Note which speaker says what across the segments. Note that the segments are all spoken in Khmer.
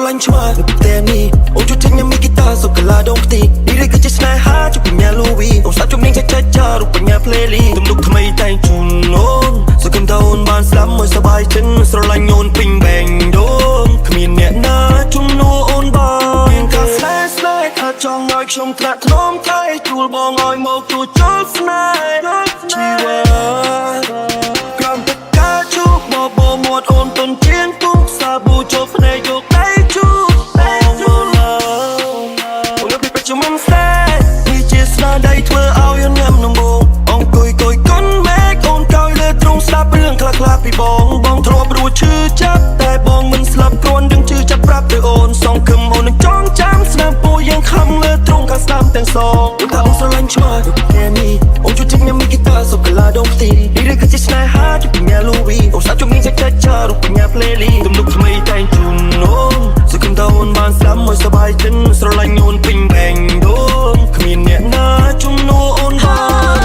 Speaker 1: លាញ់ឆ្មានៅផ្ទះនេះអូនជួយចេញញ៉ាំមីហ្គីតាសុកឡាដងខ្ទីនេះឬគឺជាស្នេហាជុំបញ្ញាលូវីអូនស្ដាប់ជំនាញចាចារូបបញ្ញា playlist ទំនុកថ្មីតែងជូនអូនសង្ឃឹមថាអូនបានស្ដាប់មួយសប្បាយចិត្តស្រឡាញ់អូនពេញបែងដូងគ្មានអ្នកណាជំនួសអូនបានមានការស្នេហ៍ថាចង់ឲ្យខ្ញុំត្រាក់ថ្នមថៃជួលបងឲ្យមកជួចូលស្នេហ៍ជីវ៉ាក្រំទឹកការជួបបបមាត់អូនទុនជាងទូកសាប៊ូចូលភ្នែកយកដៃជួបបងមកឡើយអូនពីប្រជុំមិនស្នេហ៍នេះជាស្នាដៃធ្វើឲ្យអូនញ៉ាំនំបងអង្គុយកុនមេកអូនកោយលើទ្រង់ស្ដាប់រឿងខ្លះពីបងធ្លាប់រួចឈឺចាប់តែបងមិនស្លាប់គ្រាន់ដឹងឈឺចាប់ប្រាប់ទៅអូនសងគឹមអូននឹងចងចាំស្នាមពោះយ៉ាងខំលើទ្រង់ខាងស្ដាំទាំងសងដូចថាអូនស្រឡាញ់ឆ្មាទៅផ្ទះនេះអូនជួយចេញញ៉ាំមីហ្គីតាសុកឡាដងខ្ទីនេះឬគឺជាស្នេហាជុំបញ្ញាលូវីអូនស្ដាប់ជំនាញចារូបបញ្ញា playlist ទំនុកថ្មីតែងជូនអូនសង្ឃឹមថាអូនបានស្ដាប់មួយសប្បាយចិត្តស្រឡាញ់អូនពេញបែងដូងគ្មានអ្នកណាជំនួសអូនបាន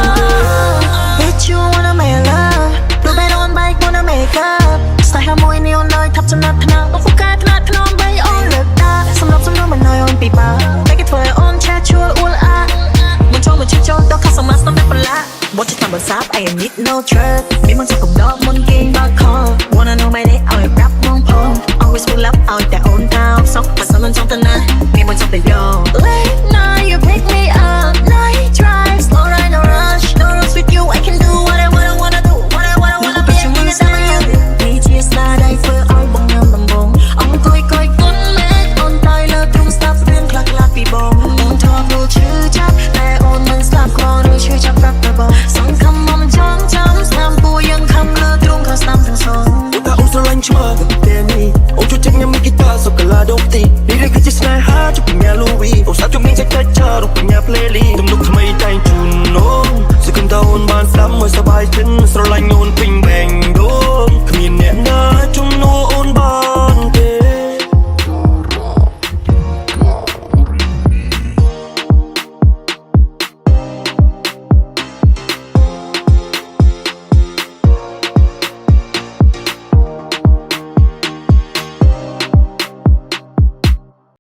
Speaker 2: Hit you wanna make love Blue bed on bike wanna make up ស្នេហាមួយនេះអូននៅថាប់ចំណាត់ថ្នាក់អូនហ្វូកាថ្នាក់ថ្នមបីអូនលើកតាសម្រាប់សំណួរមិនឲ្យអូនពិបាកតែគេធ្វើឲ្យអូនឆាជួលអួលអាមិនចូលទៅដល់ខាសមាស្ទតែប្រឡាបត់ជាតាមបន្សាប I need no trust មានមិនចង់កំដរមុនគេ